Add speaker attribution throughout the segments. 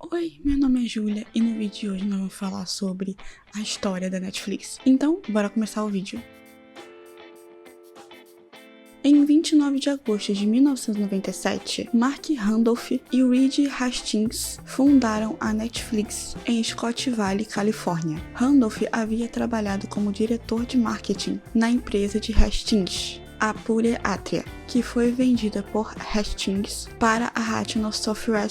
Speaker 1: Oi, meu nome é Júlia e no vídeo de hoje nós vamos falar sobre a história da Netflix. Então, bora começar o vídeo. Em 29 de agosto de 1997, Mark Randolph e Reed Hastings fundaram a Netflix em Scott Valley, Califórnia. Randolph havia trabalhado como diretor de marketing na empresa de Hastings, a Pure Atria, que foi vendida por Hastings para a Hatton Software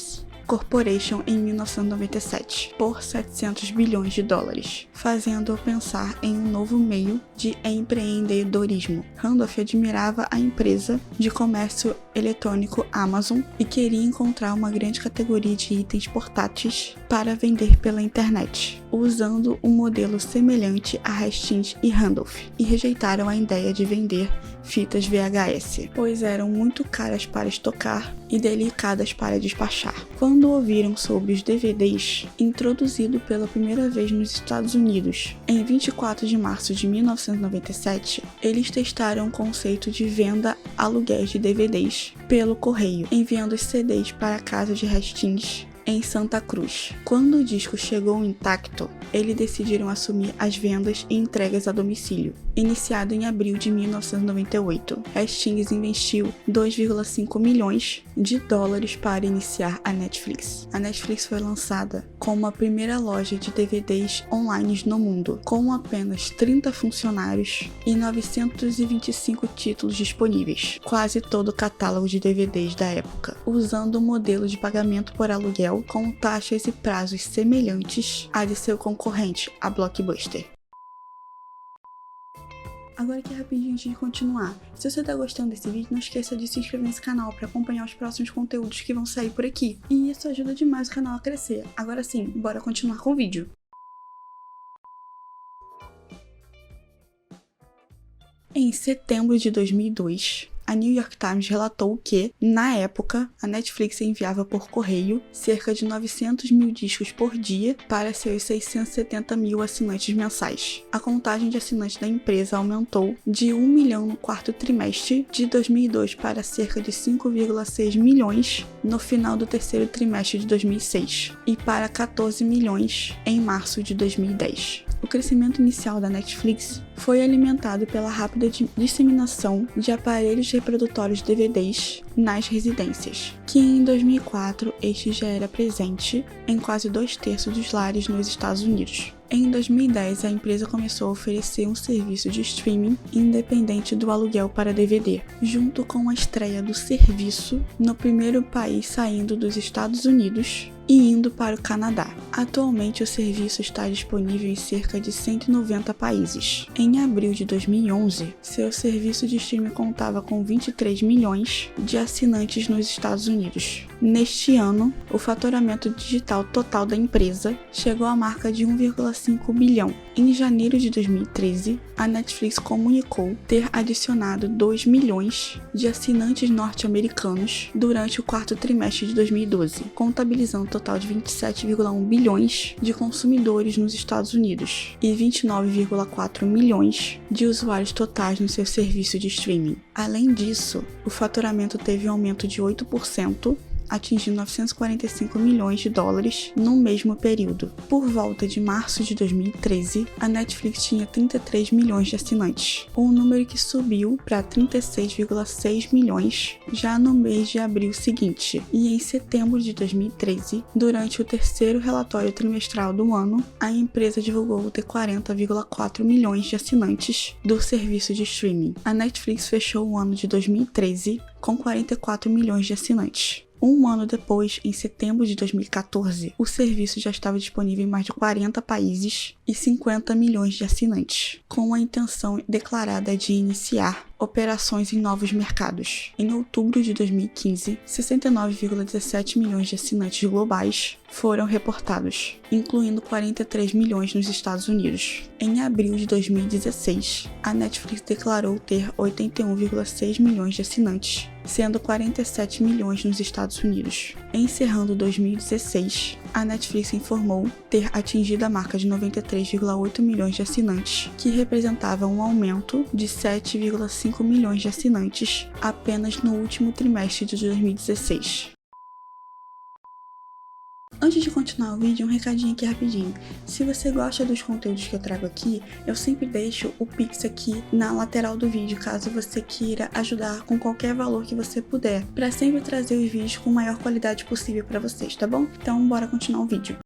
Speaker 1: Corporation em 1997 por 700 bilhões de dólares, fazendo-o pensar em um novo meio de empreendedorismo. Randolph admirava a empresa de comércio eletrônico Amazon e queria encontrar uma grande categoria de itens portáteis para vender pela internet, usando um modelo semelhante a Hastings e Randolph, e rejeitaram a ideia de vender fitas VHS, pois eram muito caras para estocar e delicadas para despachar. Quando ouviram sobre os DVDs, introduzido pela primeira vez nos Estados Unidos em 24 de março de 1997, eles testaram o conceito de venda-aluguéis de DVDs pelo correio, enviando os CDs para a casa de Hastings em Santa Cruz. Quando o disco chegou intacto, eles decidiram assumir as vendas e entregas a domicílio. Iniciado em abril de 1998, Hastings investiu 2,5 milhões de dólares para iniciar a Netflix. A Netflix foi lançada como a primeira loja de DVDs online no mundo, com apenas 30 funcionários e 925 títulos disponíveis, quase todo o catálogo de DVDs da época, usando um modelo de pagamento por aluguel com taxas e prazos semelhantes à de seu concorrente, a Blockbuster. Agora aqui rapidinho antes de continuar, se você tá gostando desse vídeo, não esqueça de se inscrever nesse canal para acompanhar os próximos conteúdos que vão sair por aqui, e isso ajuda demais o canal a crescer. Agora sim, bora continuar com o vídeo. Em setembro de 2002, a New York Times relatou que, na época, a Netflix enviava por correio cerca de 900 mil discos por dia para seus 670 mil assinantes mensais. A contagem de assinantes da empresa aumentou de 1 milhão no quarto trimestre de 2002 para cerca de 5,6 milhões no final do terceiro trimestre de 2006 e para 14 milhões em março de 2010. O crescimento inicial da Netflix foi alimentado pela rápida disseminação de aparelhos reprodutórios DVDs nas residências, que em 2004 este já era presente em quase 2/3 dos lares nos Estados Unidos. Em 2010, a empresa começou a oferecer um serviço de streaming independente do aluguel para DVD, junto com a estreia do serviço no primeiro país saindo dos Estados Unidos e indo para o Canadá. Atualmente, o serviço está disponível em cerca de 190 países. Em abril de 2011, seu serviço de streaming contava com 23 milhões de assinantes nos Estados Unidos. Neste ano, o faturamento digital total da empresa chegou à marca de 1,5 bilhão. Em janeiro de 2013, a Netflix comunicou ter adicionado 2 milhões de assinantes norte-americanos durante o quarto trimestre de 2012, contabilizando um total de 27,1 bilhões de consumidores nos Estados Unidos e 29,4 milhões de usuários totais no seu serviço de streaming. Além disso, o faturamento teve um aumento de 8%, atingindo 945 milhões de dólares no mesmo período. Por volta de março de 2013, a Netflix tinha 33 milhões de assinantes, um número que subiu para 36,6 milhões já no mês de abril seguinte. E em setembro de 2013, durante o terceiro relatório trimestral do ano, a empresa divulgou ter 40,4 milhões de assinantes do serviço de streaming. A Netflix fechou o ano de 2013 com 44 milhões de assinantes. Um ano depois, em setembro de 2014, o serviço já estava disponível em mais de 40 países e 50 milhões de assinantes, com a intenção declarada de iniciar operações em novos mercados. Em outubro de 2015, 69,17 milhões de assinantes globais foram reportados, incluindo 43 milhões nos Estados Unidos. Em abril de 2016, a Netflix declarou ter 81,6 milhões de assinantes, sendo 47 milhões nos Estados Unidos. Encerrando 2016, a Netflix informou ter atingido a marca de 93,8 milhões de assinantes, que representava um aumento de 7,5 milhões de assinantes apenas no último trimestre de 2016. Antes de continuar o vídeo, um recadinho aqui rapidinho. Se você gosta dos conteúdos que eu trago aqui, eu sempre deixo o Pix aqui na lateral do vídeo, caso você queira ajudar com qualquer valor que você puder, para sempre trazer os vídeos com a maior qualidade possível para vocês, tá bom? Então, bora continuar o vídeo.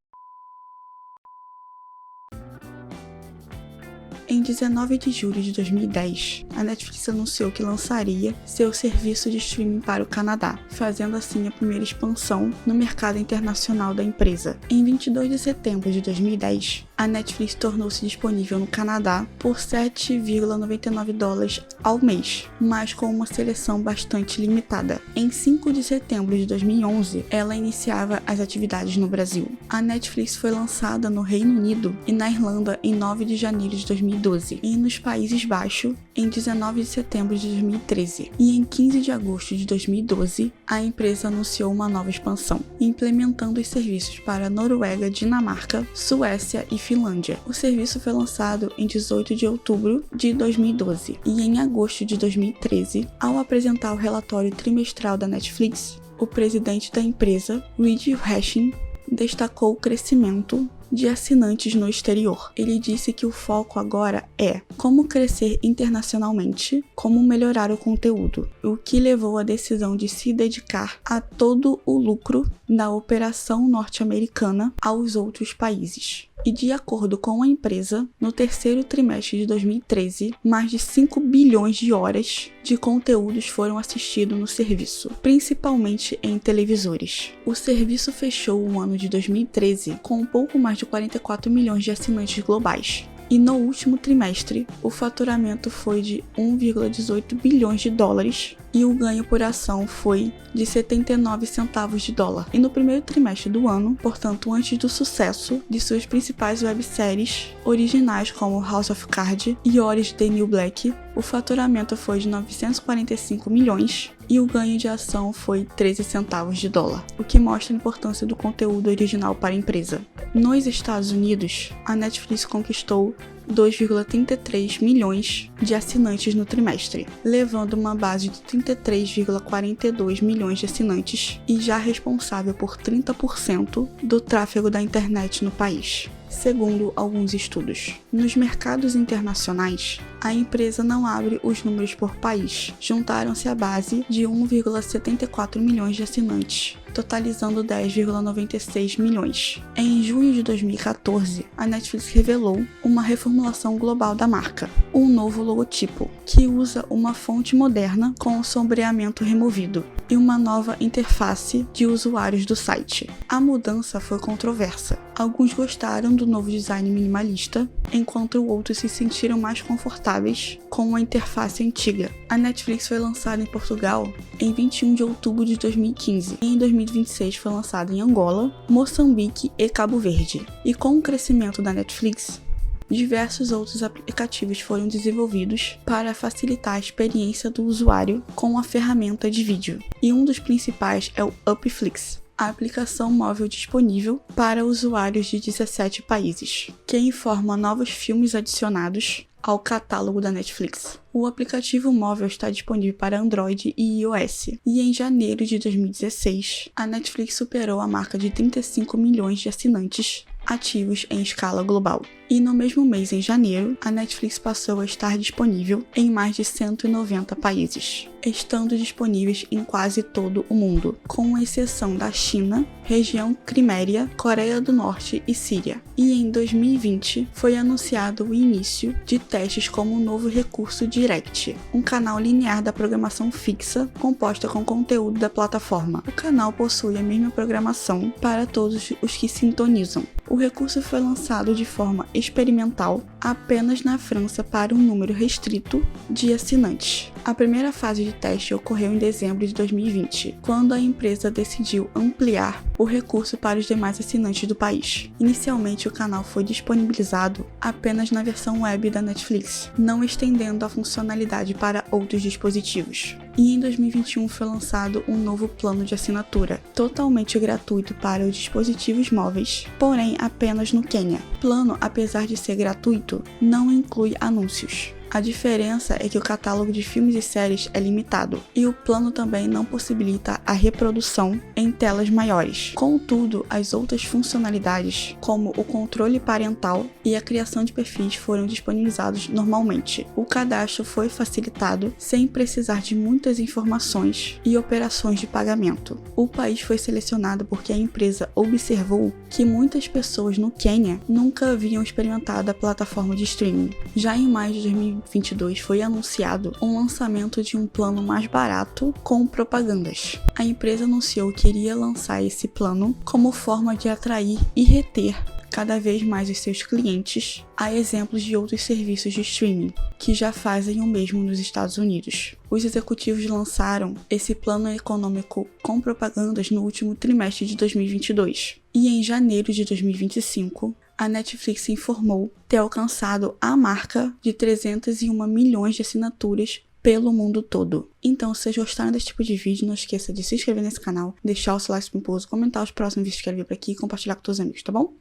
Speaker 1: Em 19 de julho de 2010, a Netflix anunciou que lançaria seu serviço de streaming para o Canadá, fazendo assim a primeira expansão no mercado internacional da empresa. Em 22 de setembro de 2010, a Netflix tornou-se disponível no Canadá por $7,99 ao mês, mas com uma seleção bastante limitada. Em 5 de setembro de 2011, ela iniciava as atividades no Brasil. A Netflix foi lançada no Reino Unido e na Irlanda em 9 de janeiro de 2012 e nos Países Baixos em 19 de setembro de 2013. E em 15 de agosto de 2012, a empresa anunciou uma nova expansão, implementando os serviços para Noruega, Dinamarca, Suécia e Finlândia. O serviço foi lançado em 18 de outubro de 2012 e em agosto de 2013, ao apresentar o relatório trimestral da Netflix, o presidente da empresa, Reed Hastings, destacou o crescimento de assinantes no exterior. Ele disse que o foco agora é como crescer internacionalmente, como melhorar o conteúdo, o que levou à decisão de se dedicar a todo o lucro da operação norte-americana aos outros países. E de acordo com a empresa, no terceiro trimestre de 2013, mais de 5 bilhões de horas de conteúdos foram assistidos no serviço, principalmente em televisores. O serviço fechou o ano de 2013 com um pouco mais de 44 milhões de assinantes globais. E no último trimestre, o faturamento foi de 1,18 bilhões de dólares e o ganho por ação foi de 79 centavos de dólar. E no primeiro trimestre do ano, portanto antes do sucesso de suas principais webséries originais como House of Cards e Orange is the New Black, o faturamento foi de 945 milhões e o ganho de ação foi 13 centavos de dólar, o que mostra a importância do conteúdo original para a empresa. Nos Estados Unidos, a Netflix conquistou 2,33 milhões de assinantes no trimestre, levando uma base de 33,42 milhões de assinantes e já responsável por 30% do tráfego da internet no país, segundo alguns estudos. Nos mercados internacionais, a empresa não abre os números por país. Juntaram-se à base de 1,74 milhões de assinantes, totalizando 10,96 milhões. Em junho de 2014, a Netflix revelou uma reformulação global da marca, um novo logotipo, que usa uma fonte moderna com o sombreamento removido e uma nova interface de usuários do site. A mudança foi controversa. Alguns gostaram do novo design minimalista, enquanto outros se sentiram mais confortáveis com a interface antiga. A Netflix foi lançada em Portugal em 21 de outubro de 2015 e em 2026 foi lançada em Angola, Moçambique e Cabo Verde. E com o crescimento da Netflix, diversos outros aplicativos foram desenvolvidos para facilitar a experiência do usuário com a ferramenta de vídeo. E um dos principais é o Upflix, a aplicação móvel disponível para usuários de 17 países, que informa novos filmes adicionados ao catálogo da Netflix. O aplicativo móvel está disponível para Android e iOS. E em janeiro de 2016, a Netflix superou a marca de 35 milhões de assinantes ativos em escala global. E no mesmo mês, em janeiro, a Netflix passou a estar disponível em mais de 190 países, estando disponíveis em quase todo o mundo, com exceção da China, região Crimeia, Coreia do Norte e Síria. E em 2020 foi anunciado o início de testes como um novo recurso Direct, um canal linear da programação fixa composta com conteúdo da plataforma. O canal possui a mesma programação para todos os que sintonizam. O recurso foi lançado de forma experimental apenas na França para um número restrito de assinantes. A primeira fase de teste ocorreu em dezembro de 2020, quando a empresa decidiu ampliar o recurso para os demais assinantes do país. Inicialmente, o canal foi disponibilizado apenas na versão web da Netflix, não estendendo a funcionalidade para outros dispositivos. E em 2021 foi lançado um novo plano de assinatura, totalmente gratuito para os dispositivos móveis, porém apenas no Quênia. O plano, apesar de ser gratuito, não inclui anúncios. A diferença é que o catálogo de filmes e séries é limitado, e o plano também não possibilita a reprodução em telas maiores. Contudo, as outras funcionalidades, como o controle parental e a criação de perfis, foram disponibilizados normalmente. O cadastro foi facilitado sem precisar de muitas informações e operações de pagamento. O país foi selecionado porque a empresa observou que muitas pessoas no Quênia nunca haviam experimentado a plataforma de streaming. Já em maio de 2022 foi anunciado um lançamento de um plano mais barato com propagandas. A empresa anunciou que iria lançar esse plano como forma de atrair e reter cada vez mais os seus clientes, a exemplos de outros serviços de streaming, que já fazem o mesmo nos Estados Unidos. Os executivos lançaram esse plano econômico com propagandas no último trimestre de 2022. E em janeiro de 2025, a Netflix informou ter alcançado a marca de 301 milhões de assinaturas pelo mundo todo. Então, se vocês gostaram desse tipo de vídeo, não esqueça de se inscrever nesse canal, deixar o seu like, comentar os próximos vídeos que eu quero ver por aqui e compartilhar com todos os amigos, tá bom?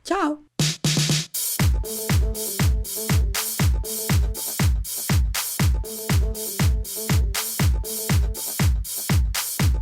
Speaker 1: Tchau!